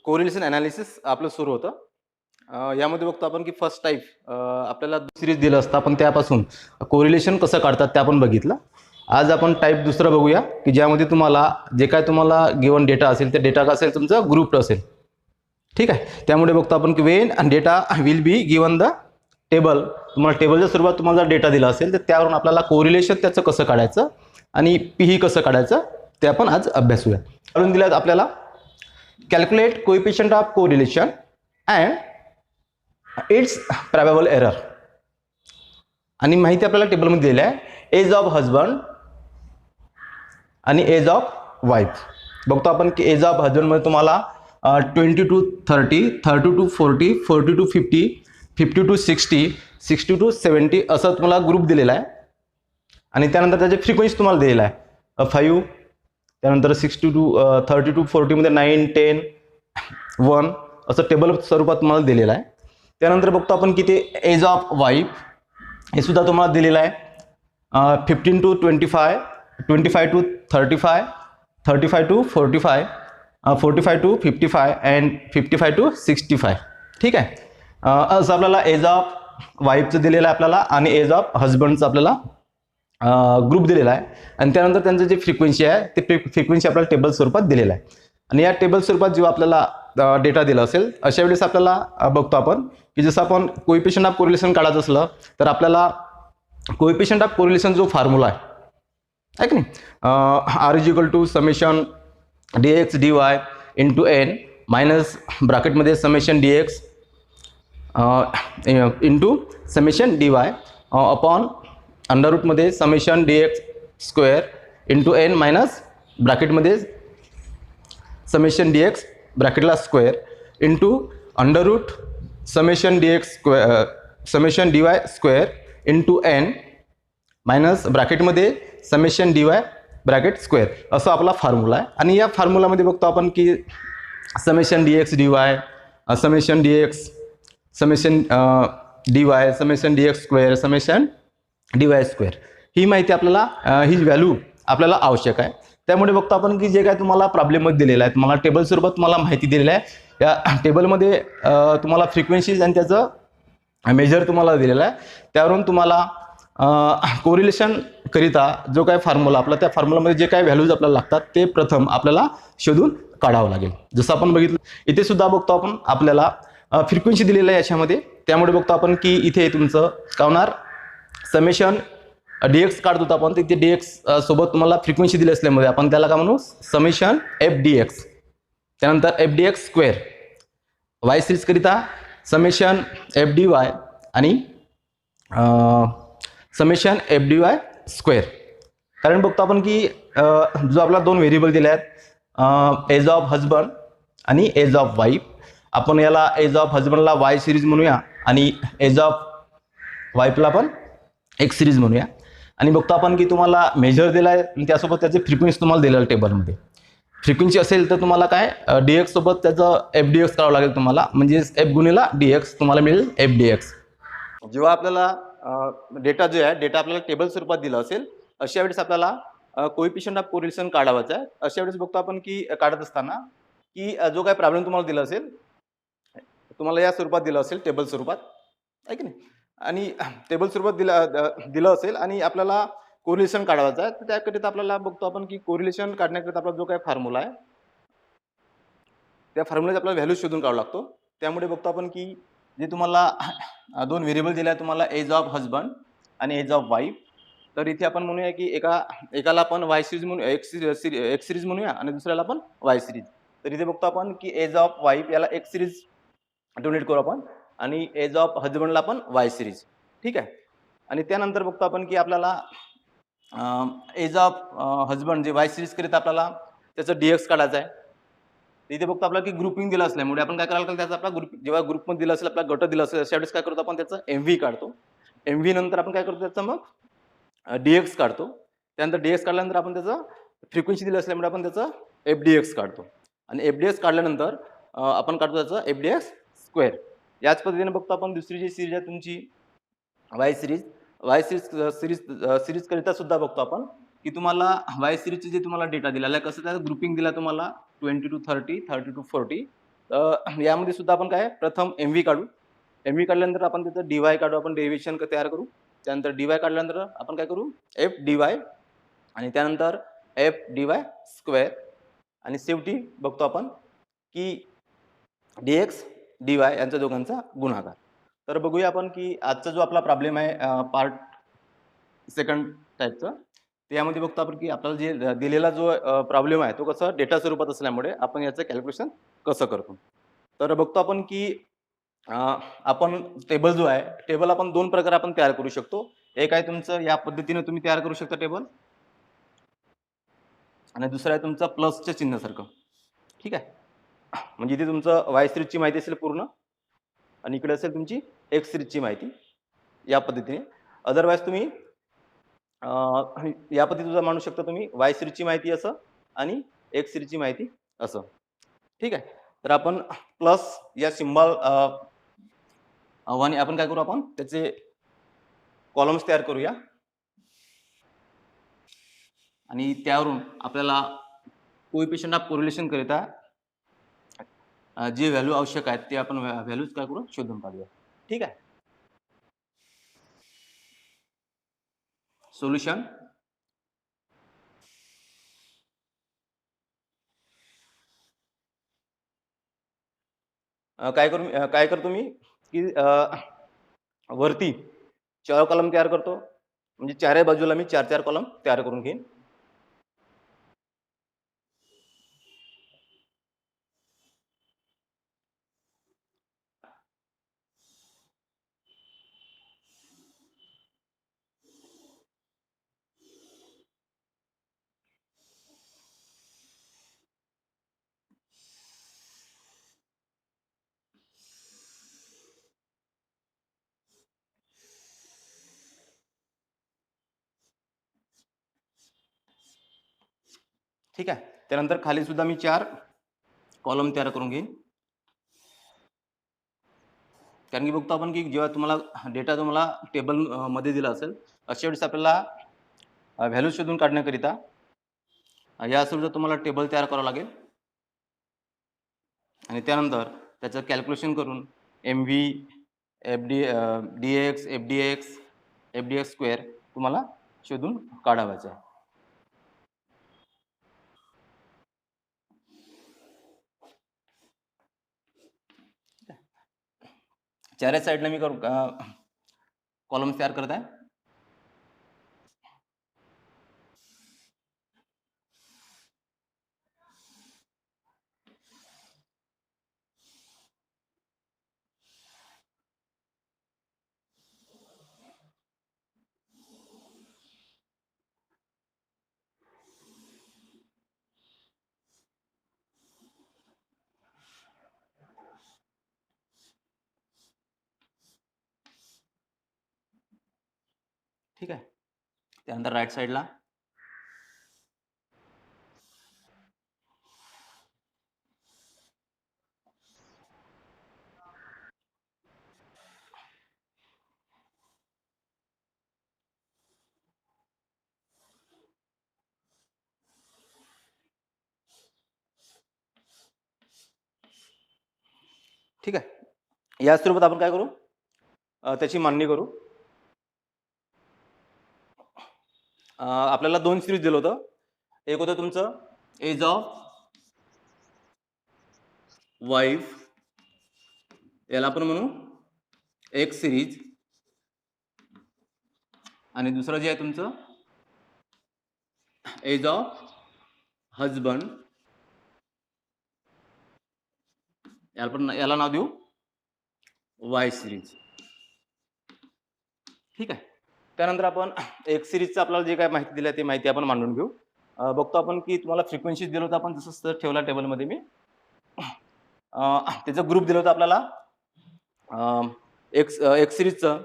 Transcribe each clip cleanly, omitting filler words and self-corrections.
Correlation analysis आपलं सुरू होतं. यामध्ये बघतो आपण की फर्स्ट टाईप आपल्याला सिरीज दिलं असतं, आपण त्यापासून कोरिलेशन कसं काढतात ते आपण बघितलं. आज आपण टाईप दुसरं बघूया की ज्यामध्ये तुम्हाला जे काय तुम्हाला गिवन डेटा असेल ते डेटा असेल तुमचा ग्रुप्ड असेल. ठीक आहे. त्यामुळे बघतो आपण की Wien data will be given the table. तुम्हाला टेबलच्या स्वरूपात तुम्हाला जर डेटा दिला असेल तर त्यावरून आपल्याला कोरिलेशन त्याचं कसं काढायचं आणि पीही कसं काढायचं ते आपण आज अभ्यासूया. करून दिल्यात आपल्याला calculate coefficient of correlation and its probable error. आणि माहिती आपल्याला टेबलमध्ये दिलेली आहे एज ऑफ हजबंड आणि एज ऑफ वाईफ. बघतो आपण की एज ऑफ हजबंडमध्ये तुम्हाला 20 to 30, 30 to 40, 40 to 50, 50 to 60, 60 to 70 असं तुम्हाला ग्रुप दिलेला आहे. आणि त्यानंतर त्याची फ्रिक्वेन्सी तुम्हाला दिलेला आहे 5. त्यानंतर 60 to 30 to 40 मध्ये 9, 10, 1 असं टेबल स्वरूपात तुम्हाला दिलेलं आहे. त्यानंतर बघतो आपण की ते एज ऑफ वाईफ हे सुद्धा तुम्हाला दिलेलं आहे 15 to 25, 25 to 35, 35 to 45, 45 to 55 and 55 to 65. ठीक आहे. असं आपल्याला एज ऑफ वाईफचं दिलेलं आहे आपल्याला आणि एज ऑफ हजबंडचं आपल्याला ग्रुप दिलेला आहे. आणि त्यानंतर त्यांचं जे फ्रिक्वेन्सी आहे ते फ्रिक्वेन्सी आपल्याला टेबल स्वरूपात दिलेलं आहे. आणि या टेबल स्वरूपात जेव्हा आपल्याला डेटा दिला असेल अशा वेळेस आपल्याला बघतो आपण की जसं आपण कोएफिशियंट ऑफ कोरिलेशन काढायचं असलं तर आपल्याला कोएफिशियंट ऑफ कोरिलेशन जो फॉर्म्युला आहे की नाही R is equal to summation D X D Y into N minus ब्रॅकेटमध्ये summation D X into summation D Y upon under रूटमध्ये summation D X square into N minus ब्रॅकेटमध्ये summation D X ब्रॅकेटला square into under root summation D X square summation D Y square into N minus ब्रॅकेटमध्ये summation D Y bracket square असं आपला formula आहे. आणि या फॉर्म्युलामध्ये बघतो आपण की summation D X D Y summation D X summation D Y summation D X square summation D Y square ही माहिती आपल्याला ही व्हॅल्यू आपल्याला आवश्यक आहे. त्यामुळे बघतो आपण की जे काय तुम्हाला प्रॉब्लेममध्ये दिलेलं आहे तुम्हाला टेबल स्वरूपात तुम्हाला माहिती दिलेली आहे. या टेबलमध्ये तुम्हाला फ्रिक्वेन्सीज आणि त्याचं मेजर तुम्हाला दिलेलं आहे. त्यावरून तुम्हाला कोरिलेशन करिता जो काय फॉर्म्युला आपला त्या फॉर्म्युलामध्ये जे काय व्हॅल्यूज आपल्याला लागतात ते प्रथम आपल्याला शोधून काढावं लागेल. जसं आपण बघितलं इथे सुद्धा बघतो आपण आपल्याला फ्रिक्वेन्सी दिलेलं आहे याच्यामध्ये. त्यामुळे बघतो आपण की इथे तुमचं काय होणार समेशन डी एक्स काढत होतो आपण तिथे डी एक्स सोबत तुम्हाला फ्रिक्वेन्सी दिली असल्यामुळे आपण त्याला काय म्हणू समेशन एफ डी एक्स. त्यानंतर F D X square Y series करिता समेशन एफ डी वाय आणि summation F D Y square. कारण बघतो आपण की जो आपला दोन व्हेरिएबल दिले आहेत एज ऑफ हजबंड आणि एज ऑफ वाईफ. आपण याला एज ऑफ हजबंडला वाय सिरीज म्हणूया आणि एज ऑफ वाईफला पण एक्स सिरीज म्हणूया. आणि बघतो आपण की तुम्हाला मेजर दिला आहे आणि त्यासोबत त्याची फ्रिक्वेन्सी तुम्हाला दिलेलं टेबलमध्ये. फ्रिक्वेन्सी असेल तर तुम्हाला काय डी एक्स सोबत त्याचं एफ डी एक्स करावं लागेल तुम्हाला म्हणजे एफ गुणिला डी एक्स तुम्हाला मिळेल एफ डी एक्स. जेव्हा आपल्याला डेटा जो आहे डेटा आपल्याला टेबल स्वरूपात दिला असेल अशा वेळेस आपल्याला कोएफिशियंट ऑफ कोरिलेशन काढावायचं आहे. अशा वेळेस बघतो आपण की काढत असताना की जो काय प्रॉब्लेम तुम्हाला दिला असेल तुम्हाला या स्वरूपात दिलं असेल टेबल स्वरूपात आहे की नाही आणि टेबल स्वरूपात दिलं असेल आणि आपल्याला कोरिलेशन काढायचं आहे. तर त्याकरिता आपल्याला बघतो आपण की कोरिलेशन काढण्याकरिता आपला जो काय फॉर्म्युला आहे त्या फॉर्म्युल्याचा आपल्याला व्हॅल्यू शोधून काढावा लागतो. त्यामुळे बघतो आपण की जे तुम्हाला दोन व्हेरिएबल दिले आहे तुम्हाला एज ऑफ हजबंड आणि एज ऑफ वाईफ. तर इथे आपण म्हणूया की एकाला आपण वाय सिरीज म्हणून एक्स सिरीज म्हणूया आणि दुसऱ्याला आपण वाय सिरीज. तर इथे बघतो आपण की एज ऑफ वाईफ याला एक्स सिरीज डोनेट करू आपण आणि एज ऑफ हजबंडला पण वाय सिरीज. ठीक आहे. आणि त्यानंतर बघतो आपण की आपल्याला एज ऑफ हजबंड जे वाय सिरीज करीत आपल्याला त्याचं डी एक्स काढायचं आहे. इथे बघतो आपल्याला की ग्रुपिंग दिलं असल्यामुळे आपण काय करायला त्याचा आपला ग्रुप जेव्हा ग्रुपमध्ये दिलं असेल आपला गट दिला असेल अशा वेळेस काय करतो आपण त्याचं एम व्ही काढतो. एम व्ही नंतर आपण काय करतो त्याचं मग डी एक्स काढतो. त्यानंतर डी एक्स काढल्यानंतर आपण त्याचं फ्रिक्वेन्सी दिली असल्यामुळे आपण त्याचं एफ डी एक्स काढतो. आणि एफ डी एक्स काढल्यानंतर आपण काढतो त्याचं एफ डी एक्स स्क्वेअर. याच पद्धतीने बघतो आपण दुसरी जी सिरीज आहे तुमची वाय सिरीज करिता सुद्धा बघतो आपण की तुम्हाला वाय सिरीजचे जे तुम्हाला डेटा दिलेला आहे कसं त्याचं ग्रुपिंग दिला तुम्हाला 20 to 30, 30 to 40, यामध्ये सुद्धा आपण काय प्रथम एम व्ही काढू. एम व्ही काढल्यानंतर आपण तिथं डी वाय काढू, आपण डेरिव्हेशन तयार करू. त्यानंतर डी वाय काढल्यानंतर आपण काय करू एफ डी वाय आणि त्यानंतर एफ डी वाय स्क्वेअर आणि शेवटी बघतो आपण की डी एक्स डी वाय यांच्या दोघांचा गुणाकार. तर बघूया आपण की आजचा जो आपला प्रॉब्लेम आहे पार्ट सेकंड टाईपचा, त्यामध्ये बघतो आपण की आपल्याला जे दिलेला जो प्रॉब्लेम आहे तो कसा डेटा स्वरूपात असल्यामुळे आपण याचं कॅल्क्युलेशन कसं करतो. तर बघतो आपण की आपण टेबल जो आहे टेबल आपण दोन प्रकारे आपण तयार करू शकतो. एक आहे तुमचं या पद्धतीने तुम्ही तयार करू शकता टेबल आणि दुसरं आहे तुमचं प्लसच्या चिन्हासारखं. ठीक आहे. म्हणजे इथे तुमचं वाय सिरीजची माहिती असेल पूर्ण आणि इकडे असेल तुमची एक्स सिरीजची माहिती या पद्धतीने. अदरवाईज तुम्ही या पद्धतीने मांडू शकता तुम्ही वाय सिरीजची माहिती असं आणि एक्स सिरीजची माहिती असं. ठीक आहे. तर आपण प्लस या सिम्बॉल आणि आपण काय करू आपण त्याचे कॉलम्स तयार करूया आणि त्यावरून आपल्याला कोएफिशियंट ऑफ कोरिलेशन करिता जे व्हॅल्यू आवश्यक आहेत ते आपण व्हॅल्यूज काय करू शोधून काढूया. ठीक आहे. सोल्युशन काय करतो मी की वरती 4 कॉलम तयार करतो. म्हणजे चारही बाजूला मी 4-4 कॉलम तयार करून घेईन. ठीक आहे. त्यानंतर खाली सुद्धा मी 4 कॉलम तयार करून घेईन. कारण की बघतो आपण की जेव्हा तुम्हाला डेटा तुम्हाला टेबल मध्ये दिला असेल अशा वेळेस आपल्याला व्हॅल्यू शोधून काढण्याकरिता या सुद्धा तुम्हाला टेबल तयार करावं लागेल आणि त्यानंतर त्याचं कॅल्क्युलेशन करून M V F D D X F D X F D X square तुम्हाला शोधून काढावायचं आहे. चारही साईडला मी कॉलम्स तयार करत आहे. ठीक आहे. त्यानंतर राईट साईडला ठीक आहे. या स्वरूपात आपण काय करू त्याची मांडणी करू. आपल्याला 2 सिरीज दिलं होतं. एक होतं तुमचं एज ऑफ वाईफ, याला आपण म्हणू एक्स सिरीज आणि दुसरं जे आहे तुमचं एज ऑफ हजबंड, याला नाव देऊ वाय सिरीज. ठीक आहे. त्यानंतर आपण एक्स सिरीजचं आपल्याला जे काय माहिती दिली आहे ते माहिती आपण मांडून घेऊ. बघतो आपण की तुम्हाला फ्रिक्वेन्सी दिलं होतं आपण जसं ठेवला टेबलमध्ये मी त्याचा ग्रुप दिला होता आपल्याला एक्स एक्स सिरीजचं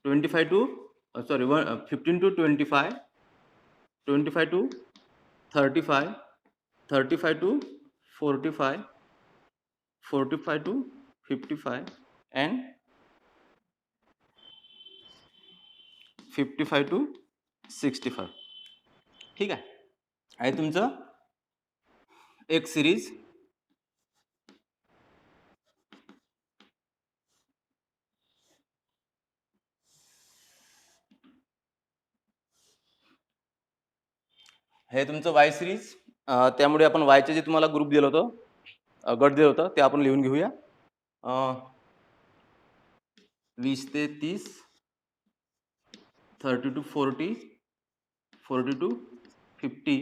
15 to 25, 25 to 35, 35 to 45, 45 to 55 and 55 to 65. ठीक आहे. तुमचं एक्स सिरीज हे तुमचं वाय सिरीज. त्यामुळे आपण वायचे जे तुम्हाला ग्रुप दिलं होतं, गट दिलं होतं, ते आपण लिहून घेऊया. 20 ते 30, 30 to 40, 40 to 50,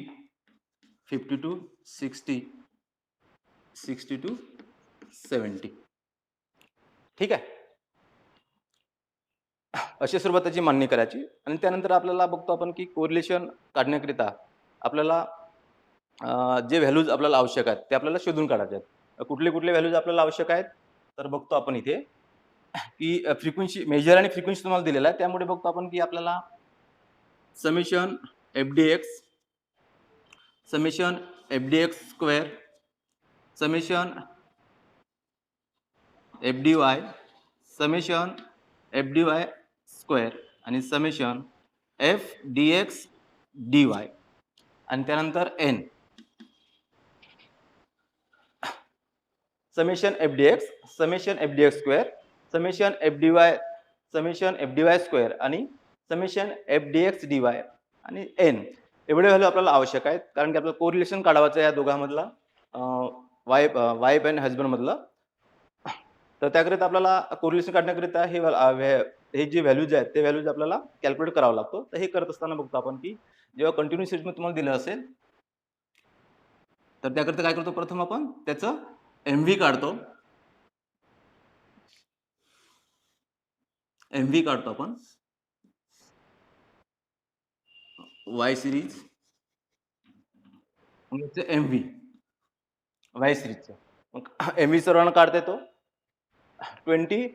50 to 60, 60 to 70. ठीक आहे. अशी सुरुवात त्याची मांडणी करायची आणि त्यानंतर आपल्याला बघतो आपण की कोरिलेशन काढण्याकरिता आपल्याला जे व्हॅल्यूज आपल्याला आवश्यक आहेत ते आपल्याला शोधून काढायचे आहेत. कुठले कुठले व्हॅल्यूज आपल्याला आवश्यक आहेत तर बघतो आपण इथे की फ्रिक्वेन्सी मेजर आणि फ्रिक्वेन्सी तुम्हाला दिलेला आहे. त्यामुळे बघतो आपण की आपल्याला summation F D X square, summation F D Y, summation F D Y square आणि summation F D X D Y आणि त्यानंतर N. Summation F D X, summation F D X square, summation F D Y, summation F D Y square आणि summation F D X D Y आणि N एवढे value आपल्याला आवश्यक आहेत. कारण की आपल्याला कोरिलेशन काढावायचं या दोघांमधला, वाईफ आणि हजबंड मधलं. तर त्याकरिता आपल्याला कोरिलेशन काढण्याकरिता हे जे व्हॅल्यूज आहेत ते व्हॅल्यूज आपल्याला कॅल्क्युलेट करावं लागतो. तर हे करत असताना बघतो आपण की जेव्हा कंटिन्यू सिरीजमध्ये तुम्हाला दिलं असेल तर त्याकरिता काय करतो, प्रथम आपण त्याचं एम व्ही काढतो. एम व्ही काढतो आपण Y series, M V Y सिरीजचं. मग एम व्ही सर्वांना काढता येतो. 20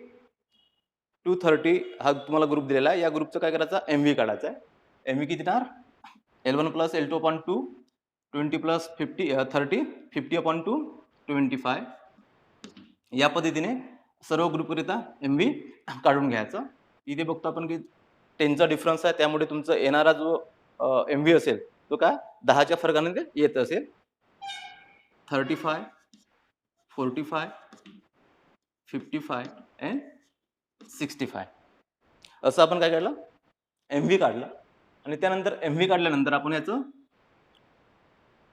to 30 हा तुम्हाला ग्रुप दिलेला आहे. या ग्रुपचं काय करायचं, एम व्ही काढायचा आहे. एम व्ही किती येणार, L1 plus L2 upon 2, 20 plus 50 30, 50 upon 2 25. या पद्धतीने सर्व ग्रुपकरिता एम व्ही काढून घ्यायचं. इथे बघतो आपण की 10चा डिफरन्स आहे, त्यामुळे तुमचा येणारा जो एम व्ही असेल तो काय 10च्या फरकाने ते येत असेल. 35, 45, 55 अँड 65 असं आपण काय काढलं, एम व्ही काढलं. आणि त्यानंतर एम व्ही काढल्यानंतर आपण याचं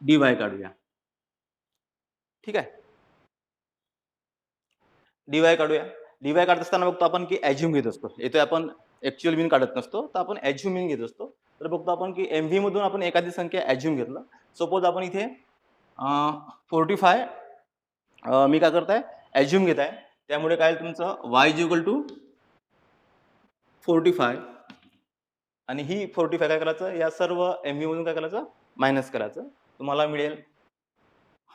डी वाय काढूया. ठीक आहे, डी वाय काढूया. डी वाय काढत असताना बघतो आपण की ॲज्युम घेत असतो. येथे आपण ॲक्च्युअल मीन काढत नसतो, तर आपण ॲज्युम मीन घेत असतो. तर बघतो आपण की एम व्ही मधून आपण एखादी संख्या ॲज्युम घेतलं. सपोज आपण इथे 45 मी काय करताय, ॲज्युम घेत आहे. त्यामुळे काय तुमचं वाय इज इक्वल टू 45 आणि ही 45 काय करायचं, या सर्व एम व्ही मधून काय करायचं, मायनस करायचं. तुम्हाला मिळेल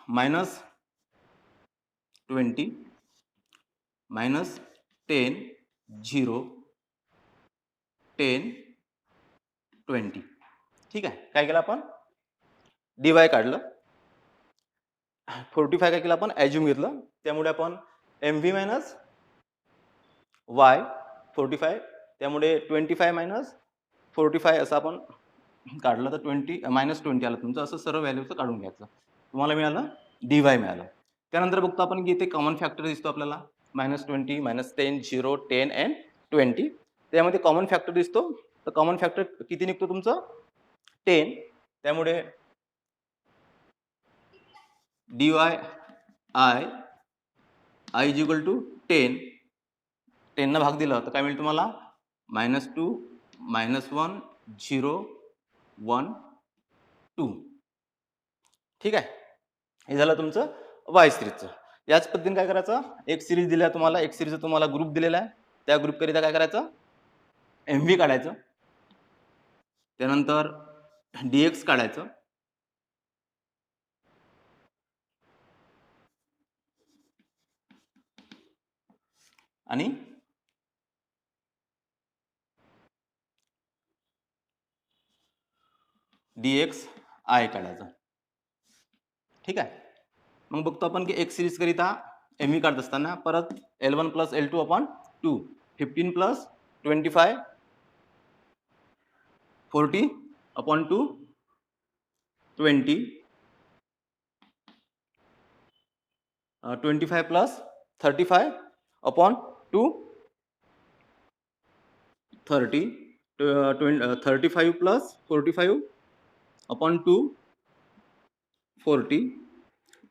-20, -10, 0, 10, 20. ठीक आहे, काय केलं आपण, डी वाय काढलं. 45 काय केलं आपण, ॲज्युम घेतलं. त्यामुळे आपण एम व्ही मायनस वाय 45, त्यामुळे 25 मायनस 45 असं आपण काढलं. तर -20 आलं तुमचं. असं सर्व व्हॅल्यूचं काढून घ्यायचं. तुम्हाला मिळालं डी वाय मिळालं. त्यानंतर बघतो आपण की इथे कॉमन फॅक्टर दिसतो आपल्याला, -20, -10, 0, 10 अँड 20. त्यामध्ये कॉमन फॅक्टर दिसतो. तर कॉमन फॅक्टर किती निघतो तुमचं, 10. त्यामुळे D Y I is equal to 10. 10 भाग दिला तर काय मिळेल तुम्हाला, -2, -1, 0, 1, 2. ठीक आहे, हे झालं तुमचं वाय सिरीजचं. याच पद्धतीने काय करायचं, एक सिरीज दिल्या तुम्हाला, एक सिरीजचा तुम्हाला ग्रुप दिलेला आहे. त्या ग्रुपकरिता काय करायचं, एम व्ही काढायचं. त्यानंतर डी एक्स काढायचं. आणि डी एक्स आय काढायचं. ठीक आहे, मग बघतो आपण की एक सिरीज करिता एम व्ही काढत असताना परत L1 plus L2 upon 2, 15 plus 25, 40 upon 2, 20 25 plus 35 upon 2 30 35 plus 45 upon 2 40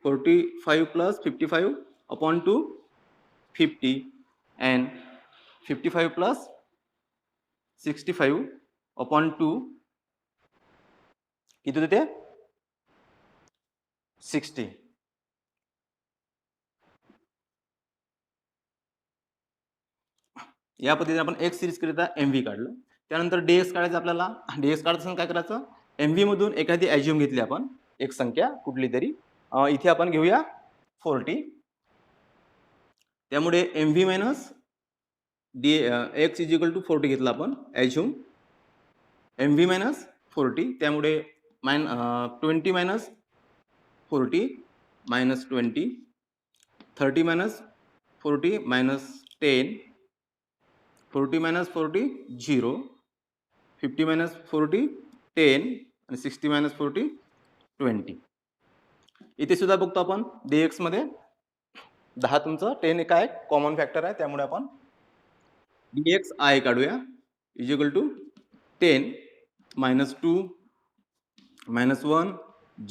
45 plus 55 upon 2 50 and 55 plus 65 upon 2 किती होते 60. या पद्धतीने आपण एक्स सिरीज करिता एमव्ही काढलं. त्यानंतर डीएक्स काढायचं आपल्याला. डीएक्स काढत असताना काय करायचं, एमव्ही मधून एखादी ॲज्युम घेतली आपण, एक संख्या कुठली तरी. इथे आपण घेऊया 40. त्यामुळे MV minus D X is equal to 40 घेतला आपण ॲज्युम. एमव्ही मायनस 40, त्यामुळे 20 minus 40 minus 20, 30 minus 40 minus 10, 40 minus 40 0, 50 minus 40 10 आणि 60 मायनस 40 20. इथे सुद्धा बघतो आपण डीएक्स मध्ये 10 तुमचं 10 काय कॉमन फॅक्टर आहे, त्यामुळे आपण डीएक्स आय काढूया is equal to 10 minus 2 minus 1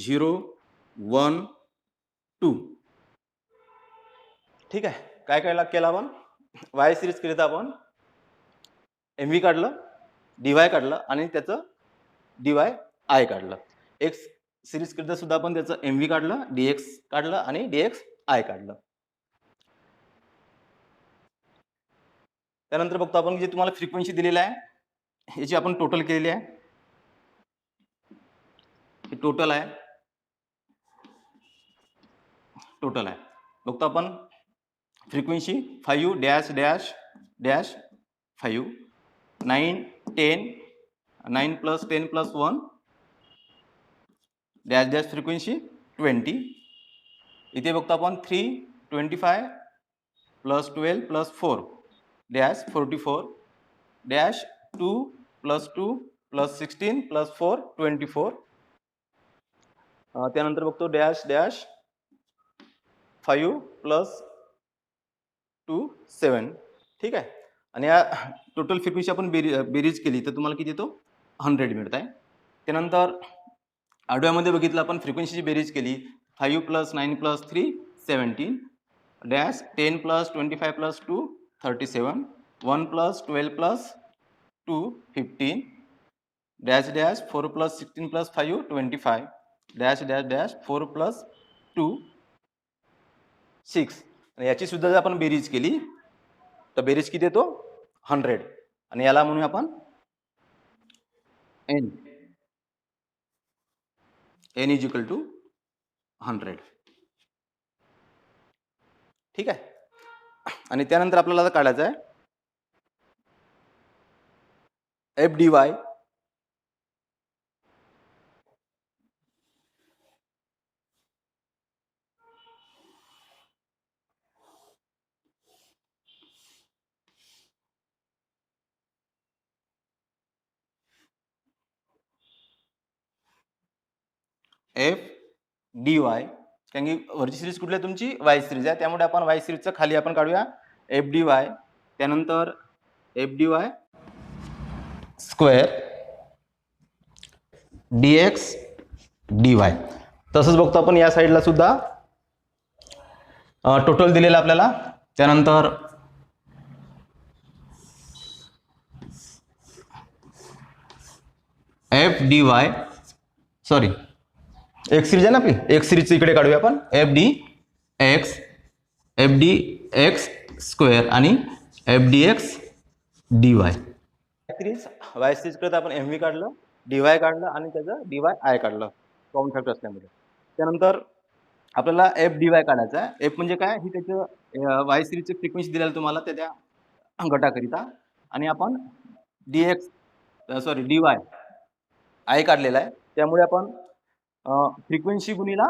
0 1 2. ठीक आहे. काय काय केलं आपण, वाय सिरीज केली तर आपण एमव्ही काढलं, डीवाय काढलं आणि त्याचं डीवाय आय काढलं. एक्स सिरीज करता सुद्धा आपण त्याचं एमव्ही काढलं, डीएक्स काढलं आणि डीएक्स आय काढलं. त्यानंतर बघतो आपण जे तुम्हाला फ्रिक्वेन्सी दिलेली आहे याची आपण टोटल केलेली आहे. हे टोटल आहे, टोटल आहे. बघतो आपण frequency 5 dash dash dash 5, 9 10, 9 plus 10 plus 1 dash dash frequency 20. इथे बघतो आपण 3 25 plus 12 plus 4 dash 44 dash 2 plus 2 plus 16 plus 4 24. त्यानंतर बघतो डॅश डॅश 5 प्लस 2 7. ठीक आहे. आणि या टोटल फ्रिक्वेन्सी आपण बेरीज केली तर तुम्हाला किती येतो 100 मिळत आहे. त्यानंतर आडव्यामध्ये बघितलं आपण फ्रिक्वेन्सीची बेरीज केली 5 plus 9 plus 3 17 dash 10 plus 25 plus 2 37 1 plus 12 plus 2 15 dash dash 4 plus 16 plus 5 25 dash dash dash 4 plus 2 6. आणि याची सुद्धा जर आपण बेरीज केली तर बेरीज किती येतो 100. आणि याला म्हणूया आपण N, N is equal to 100. ठीक आहे. आणि त्यानंतर आपल्याला काढायचं आहे F D Y. F D Y, कारण की वरची सिरीज कुठली आहे तुमची वाय सिरीज आहे, त्यामुळे आपण वाय सिरीजचं खाली आपण काढूया एफ डी वाय. त्यानंतर F D Y square D X D Y. तसंच बघतो आपण या साईडला सुद्धा टोटल दिलेलं आपल्याला. त्यानंतर F D Y sorry x series आहे ना आपली, एक्स सिरीजचं इकडे काढूया आपण एफ डी एक्स स्क्वेअर आणि F D X D Y series. Y series करता आपण एम व्ही काढलं, डी वाय काढलं आणि त्याचं डी वाय आय काढलं कॉमन फॅक्टर असल्यामुळे. त्यानंतर आपल्याला एफ डी वाय काढायचं आहे. एफ म्हणजे काय, ही त्याचं वाय सिरीजची फ्रिक्वेन्सी दिलेली तुम्हाला त्या गटाकरिता. आणि आपण D x sorry D Y I काढलेला आहे, त्यामुळे आपण फ्रिक्वेन्सी गुणिला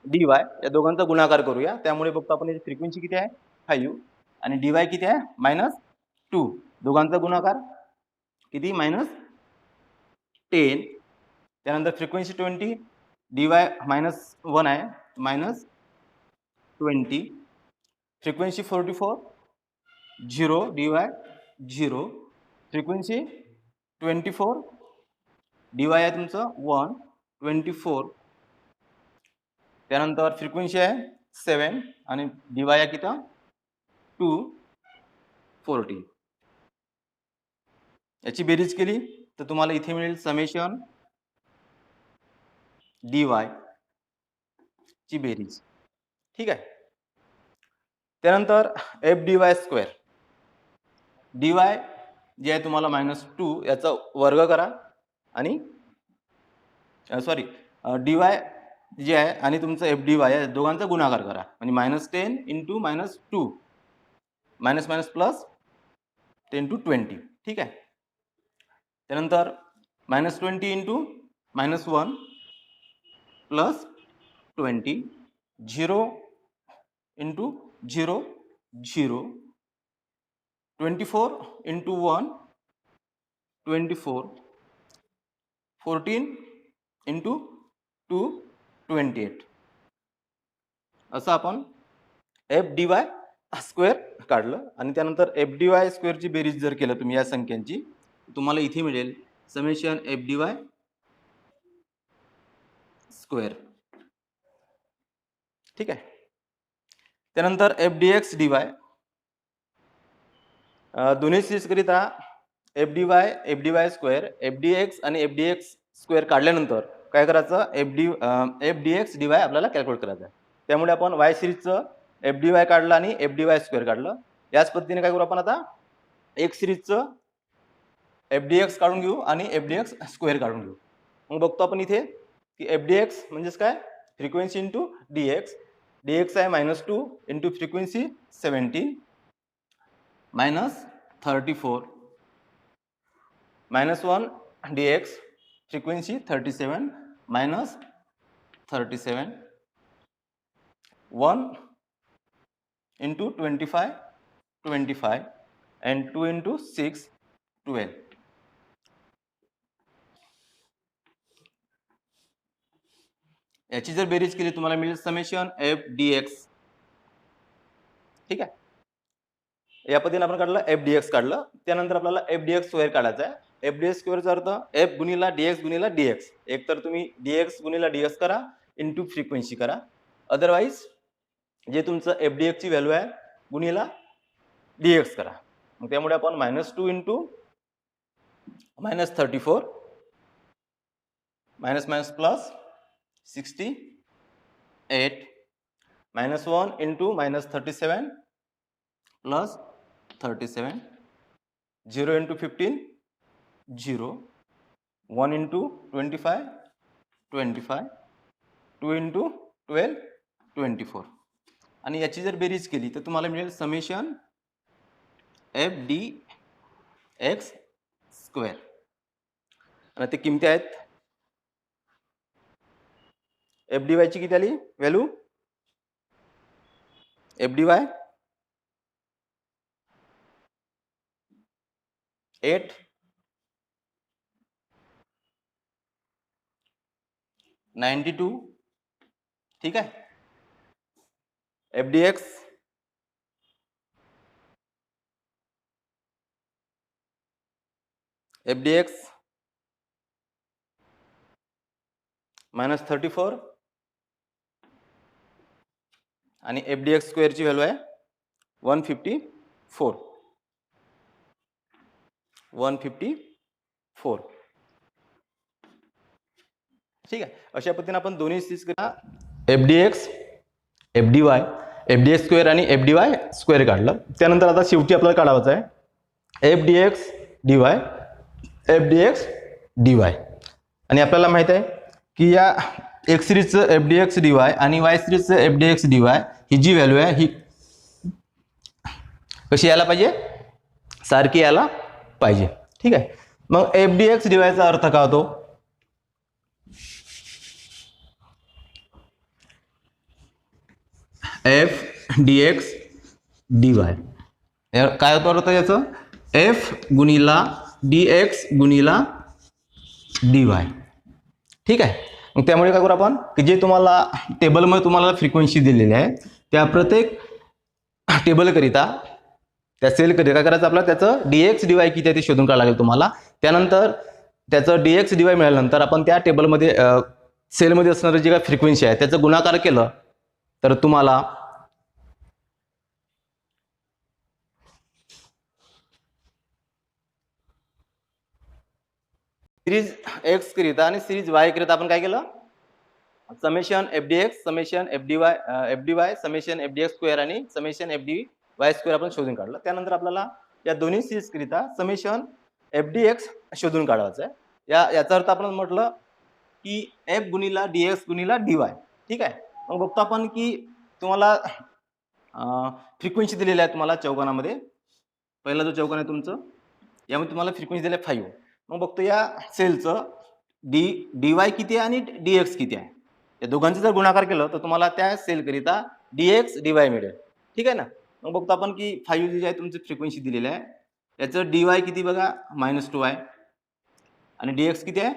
डी वाय या दोघांचा गुणाकार करूया. त्यामुळे बघतो आपण याची फ्रिक्वेन्सी किती आहे 5 आणि डी वाय किती आहे -2. दोघांचा गुणाकार किती -10. त्यानंतर फ्रिक्वेन्सी 20, डी वाय -1 आहे 20, फ्रिक्वेन्सी 44, 0 dy 0, फ्रिक्वेन्सी 24, dy आहे तुमचं 1, 24, त्यानंतर फ्रिक्वेन्सी आहे 7 आणि dy आहे किती 2, 14. याची बेरीज केली तर तुम्हाला इथे मिळेल समेशन dy ची बेरीज. ठीक आहे. त्यानंतर F D Y square, D Y जे आहे तुम्हाला -2 याचा वर्ग करा आणि सॉरी डी वाय जे आहे आणि तुमचं एफ डी वाय या दोघांचा गुणाकार करा म्हणजे -10 into -2 minus minus plus 10 to 20. ठीक आहे. त्यानंतर -20 into -1 plus 20, 0 into 0 0, 24 into 1 24, 14 into 2 28. असं आपण एफ डी वाय स्क्वेअर काढलं आणि त्यानंतर एफ डी वाय स्क्वेअरची बेरीज जर केलं तुम्ही या संख्यांची तुम्हाला इथे मिळेल summation F D Y square. ठीक आहे. त्यानंतर F D X D Y दोन्ही सीरीजकरिता F D Y square F D X आणि एफ डी एक्स स्क्वेअर काढल्यानंतर काय करायचं F D X D Y आपल्याला कॅल्क्युलेट करायचं आहे. त्यामुळे आपण वाय सिरीजचं एफ डी वाय काढलं आणि एफ डी वाय स्क्वेअर काढलं. याच पद्धतीने काय करू आपण आता एक्स सिरीजचं एफ डी एक्स काढून घेऊ आणि एफ डी एक्स स्क्वेअर काढून घेऊ. मग बघतो आपण इथे की एफ डी एक्स म्हणजेच काय frequency into D X. D x आहे -2 into frequency 17 -34 -1 D x frequency 37 -37 1 into 25 25 and 2 into 6 12. याची जर बेरीज केली तुम्हाला मिळेल समेशन एफ डी एक्स. ठीक आहे. या पद्धतीने आपण काढलं एफ डी एक्स काढलं. त्यानंतर आपल्याला एफ डी एक्स स्क्वेअर काढायचा आहे. एफ डी एक्स स्क्वेअरचा अर्थ एफ गुणिला डी एक्स गुणिला डी एक्स. एक तर तुम्ही डी एक्स गुणिला डी एक्स करा इंटू फ्रिक्वेन्सी करा, अदरवाईज जे तुमचं एफ डी एक्सची व्हॅल्यू आहे गुणिला डी एक्स करा. मग त्यामुळे आपण -2 into -34 minus minus plus 68 -1 into -37 plus 37 0 into 15 0 1 into 25 25 2 into 12 24. आणि याची जर बेरीज केली तर तुम्हाला मिळेल summation F D X square. आणि ते किमती आहेत एफ डी वायची किती आली व्हॅल्यू एफ डी वाय 8 92. ठीक आहे. एफ डी एक्स -34 आणि एफ डी एक्स स्क्वेअरची व्हॅल्यू आहे 154. ठीक आहे. अशा पद्धतीने आपण दोन्ही series F D X F D Y F D X square आणि एफ डी वाय स्क्वेअर काढलं. त्यानंतर आता शेवटी आपल्याला काढायचं आहे F D X D Y F D X D Y. आणि आपल्याला माहित आहे की या एक्स सिरीजचं F D X D Y आणि वाय सिरीजचं F D X D Y ही जी व्हॅल्यू आहे ही कशी यायला पाहिजे सारखी यायला पाहिजे. ठीक आहे. मग एफ डी एक्स डी वायचा अर्थ काय होतो F D X D Y काय होतो अर्थ याचं एफ गुणिला डी एक्स गुणिला डी वाय. ठीक आहे. मग त्यामुळे काय करू आपण की जे तुम्हाला टेबलमध्ये तुम्हाला फ्रिक्वेन्सी दिलेली आहे त्या प्रत्येक टेबलकरिता त्या सेलकरिता काय करायचं आपल्याला त्याचं dx dy किती आहे ते शोधून काढावं लागेल तुम्हाला. त्यानंतर त्याचं dx dy मिळाल्यानंतर आपण त्या टेबलमध्ये सेलमध्ये असणारी जी काय फ्रिक्वेन्सी आहे त्याचं गुणाकार केलं तर तुम्हाला सिरीज एक्स करिता आणि सिरीज वाय करिता आपण काय केलं, summation F D X, summation F D Y, summation F D X square आणि summation F D Y square आपण शोधून काढलं. त्यानंतर आपल्याला या दोन्ही सिरीज करिता समेशन एफ डी एक्स शोधून काढायचं आहे. याचा अर्थ आपण म्हटलं की एफ गुणिला डी एक्स गुणिला डी वाय. ठीक आहे. मग बघतो आपण की तुम्हाला फ्रिक्वेन्सी दिलेली आहे तुम्हाला चौकोनामध्ये. पहिला जो चौकोन आहे तुमचं यामध्ये तुम्हाला फ्रिक्वेन्सी दिली आहे 5. मग बघतो या सेलचं डी वाय किती आहे आणि डी एक्स किती आहे. या दोघांचे जर गुणाकार केलं तर तुम्हाला त्या सेलकरिता डी एक्स डी वाय मिळेल. ठीक आहे ना. मग बघतो आपण की 5 जी आहे तुमची फ्रिक्वेन्सी दिलेली आहे याचं डी वाय किती बघा -2 आहे आणि डी एक्स किती आहे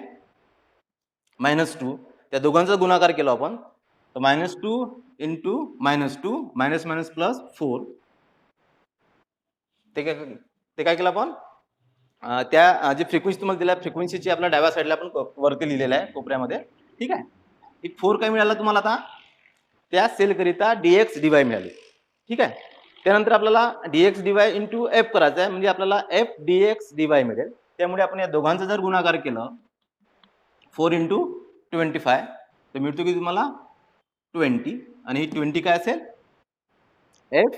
-2. त्या दोघांचा गुणाकार केला आपण तर -2 इंटू -2 मायनस मायनस प्लस 4. ते काय केलं आपण त्या जी फ्रिक्वेन्सी तुम्हाला दिल्या फ्रिक्वेन्सीची आपल्या डाव्या साईडला आपण वरती लिहिलेलं आहे कोपऱ्यामध्ये. ठीक आहे. एक 4 काय मिळाला तुम्हाला आता त्या सेलकरिता dx dy मिळाली. ठीक आहे. त्यानंतर आपल्याला dx dy इंटू एफ करायचं आहे म्हणजे आपल्याला एफ dx dy मिळेल. त्यामुळे आपण या दोघांचा जर गुणाकार केलं 4 इंटू 25 तर मिळतो की तुम्हाला 20 आणि ही 20 काय असेल एफ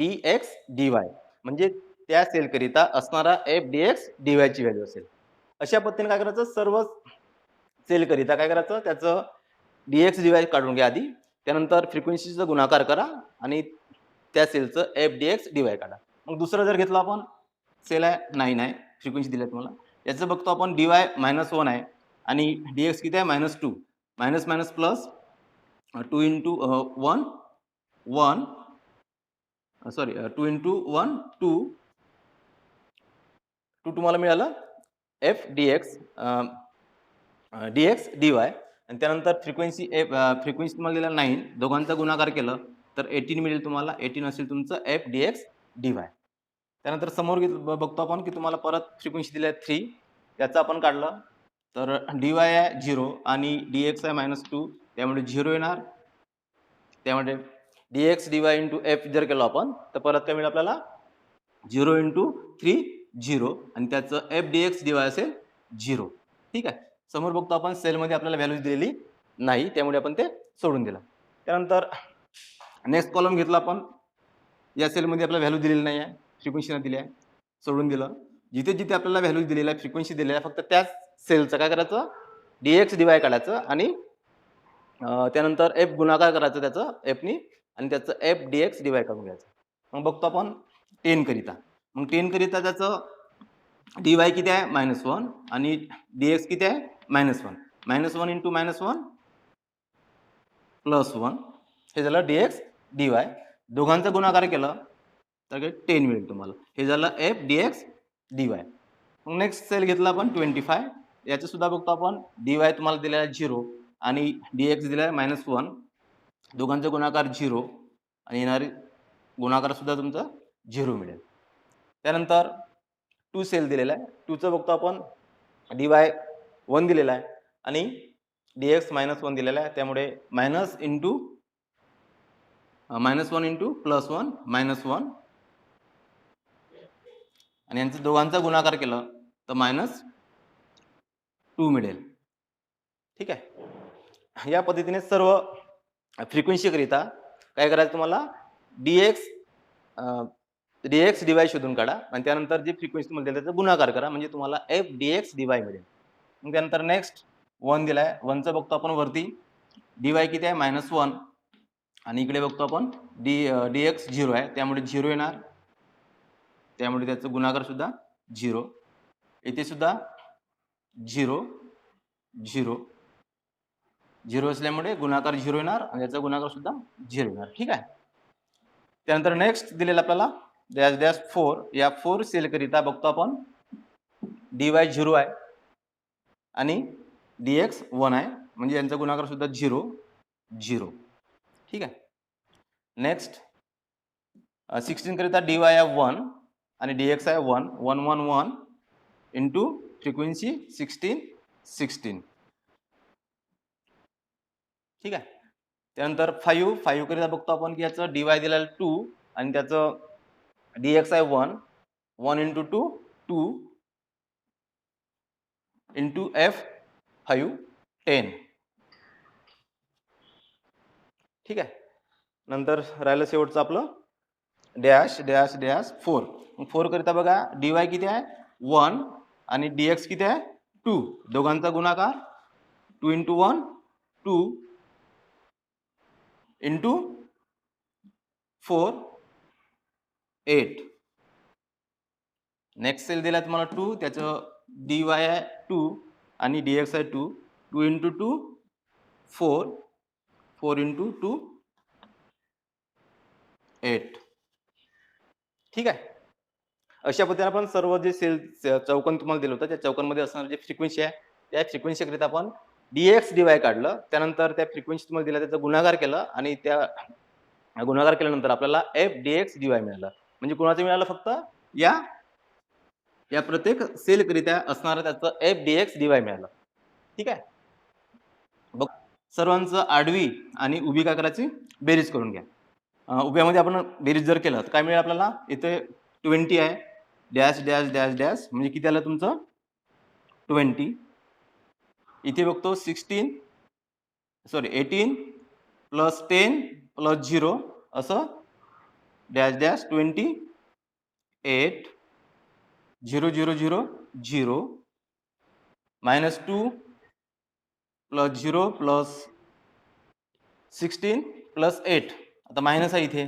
dx dy म्हणजे त्या सेलकरिता असणारा एफ dx dy ची व्हॅल्यू असेल. अशा पद्धतीने काय करायचं सर्व सेलकरिता काय करायचं त्याचं dx dy काढून घ्या आधी. त्यानंतर फ्रिक्वेन्सीचा गुणाकार करा आणि त्या सेलचं एफ dx dy काढा. मग दुसरं जर घेतलं आपण सेल आहे 9 आहे फ्रिक्वेन्सी दिली आहे तुम्हाला याचं बघतो आपण dy -1 आहे आणि dx किती आहे -2 minus minus plus 2 into 1 1 sorry 2 into 1 2 तुम्हाला मिळालं एफ dx dx dy आणि त्यानंतर फ्रिक्वेन्सी तुम्हाला दिला 9 दोघांचा गुणाकार केलं तर 18 मिळेल तुम्हाला. 18 असेल तुमचं एफ dx dy. त्यानंतर समोर बघतो आपण की तुम्हाला परत फ्रिक्वेन्सी दिली आहे 3 याचं आपण काढलं तर dy आहे 0 आणि dx आहे -2 त्यामुळे 0 येणार. त्यामुळे dx dy इंटू एफ जर केलं आपण तर परत काय मिळेल आपल्याला 0 इंटू 3 0 आणि त्याचं एफ dx dy असेल 0. ठीक आहे. समोर बघतो आपण सेलमध्ये आपल्याला व्हॅल्यूज दिलेली नाही त्यामुळे आपण ते सोडून दिलं. त्यानंतर नेक्स्ट कॉलम घेतला आपण या सेलमध्ये आपल्याला व्हॅल्यू दिलेली नाही आहे फ्रिक्वेन्सी दिली आहे सोडून दिलं. जिथे जिथे आपल्याला व्हॅल्यू दिलेला आहे फ्रिक्वेन्सी दिलेली आहे फक्त त्याच सेलचं काय करायचं dx dy काढायचं आणि त्यानंतर एफ गुणाकार करायचं त्याचं एफनी आणि त्याचं एफ dx dy काढून घ्यायचं. मग बघतो आपण 10 करिता. मग 10 करिता त्याचं dy किती आहे -1 आणि dx किती आहे -1 -1 इंटू -1 प्लस 1 हे झालं dx dy. दोघांचा गुणाकार केला तर 10 मिळेल तुम्हाला. हे झालं एफ dx dy. मग नेक्स्ट सेल घेतला आपण 25 याचं सुद्धा बघतो आपण dy तुम्हाला दिलेला आहे 0 आणि dx दिला आहे -1 दोघांचा गुणाकार 0 आणि येणारी गुणाकार सुद्धा तुमचा 0 मिळेल. त्यानंतर 2 सेल दिलेला आहे 2चं बघतो आपण dy 1 दिलेला आहे आणि dx -1 दिलेला आहे त्यामुळे -1 इंटू +1 -1 आणि यांचं दोघांचा गुणाकार केलं तर -2 मिळेल. ठीक आहे. या पद्धतीने सर्व फ्रिक्वेन्सी करिता काय करायचं तुम्हाला dx dy शोधून काढा आणि त्यानंतर जी फ्रिक्वेन्सी मध्ये दिली त्याचा गुणाकार करा म्हणजे तुम्हाला एफ dx dy मिळेल. मग त्यानंतर नेक्स्ट 1 दिलाय 1चं बघतो आपण वरती dy किती आहे -1 आणि इकडे बघतो आपण dx 0 आहे त्यामुळे 0 येणार त्यामुळे त्याचं गुणाकार सुद्धा 0. इथे सुद्धा 0 0 0 असल्यामुळे गुणाकार 0 येणार आणि याचा गुणाकार सुद्धा 0 येणार. ठीक आहे. त्यानंतर नेक्स्ट दिलेला आपल्याला -4 या 4 सेल करिता बघतो आपण dy 0 आहे आणि dx 1 आहे म्हणजे यांचा गुणाकार सुद्धा 0 0. ठीक आहे. नेक्स्ट 16 करिता dy आहे 1 आणि dx आहे 1 1 1 1 इंटू फ्रिक्वेन्सी 16 16. ठीक आहे. त्यानंतर 5 करिता बघतो आपण की याचं dy दिलेलं आहे 2 आणि त्याचं dx आहे 1 1 इंटू 2 2 इंटू f 5 10. ठीक आहे. नंतर राहिलं शेवटचं आपलं डॅश डॅश डॅश 4. 4 करिता बघा dy किती आहे 1 आणि dx किती आहे 2. दोघांचा गुणाकार 2 इंटू 1 2 इंटू 4 8. नेक्स्ट सेल दिला तुम्हाला 2, त्याचं dy आहे 2 आणि dx आहे 2 2 इंटू 2 4 4 इंटू 2 8. ठीक आहे. अशा पद्धतीने आपण सर्व जे सेल चौकोन तुम्हाला दिलं होतं त्या चौकोनमध्ये असणारे जे फ्रिक्वेन्सी आहे त्या फ्रिक्वेन्सीकरिता आपण dx dy काढलं. त्यानंतर त्या फ्रिक्वेन्सी तुम्हाला दिला त्याचा गुणाकार केला आणि त्या गुणाकार केल्यानंतर आपल्याला f dx dy मिळालं. म्हणजे कोणाचं मिळालं फक्त या प्रत्येक सेलकरिता असणारं त्याचं f dx dy मिळालं. ठीक आहे. बघ सर्वांचं आडवी आणि उभी काय करायची बेरीज करून घ्या. उभ्यामध्ये आपण बेरीज जर केलं तर काय मिळेल आपल्याला इथे 20 आहे डॅश डॅश डॅश डॅश म्हणजे किती आलं तुमचं 20. इथे बघतो 18 प्लस 10 प्लस 0 असं dash dash 28 0 0 0 0 minus 2 plus 0 plus 16 plus 8. आता मायनस आहे इथे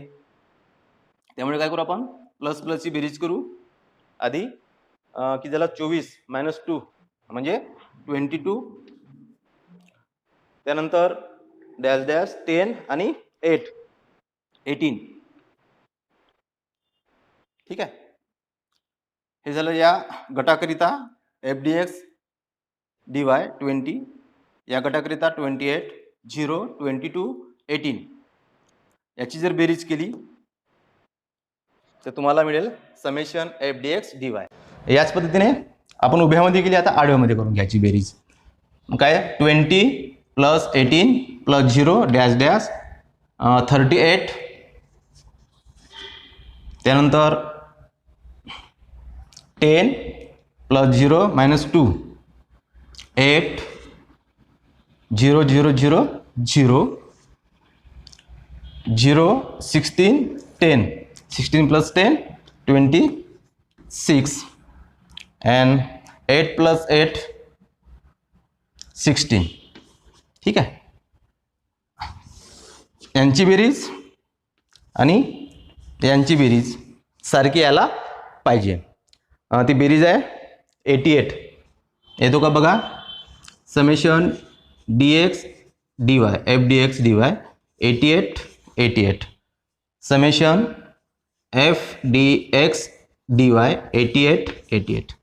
त्यामुळे काय करू आपण प्लस प्लसची बेरीज करू आधी की त्याला 24 मायनस 2 म्हणजे 22. त्यानंतर डॅश डॅश 10 आणि 8 18. ठीक आहे. हे झालं या गटाकरिता f dx dy 20, या गटाकरिता 28 0 22 18. याची जर बेरीज केली तर तुम्हाला मिळेल समेशन f dx dy. याच पद्धतीने आपण उभ्यामध्ये केली आता आडव्यामध्ये करून घ्यायची बेरीज. काय 20 प्लस 18 प्लस 0 डॅश डॅश 38. त्यानंतर 10 plus 0 minus 2 8 0 0 0 0 0 16 10 16 plus 10 26 and 8 plus 8 16. ठीक आहे. यांची बेरीज आणि यांची बेरीज सारखी यायला पाहिजे. ती बेरीज आहे 88. येतो का बघा summation dx dy f dx dy 88 88 summation f dx dy 88 88.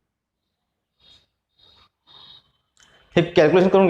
हे कॅल्क्युलेशन करून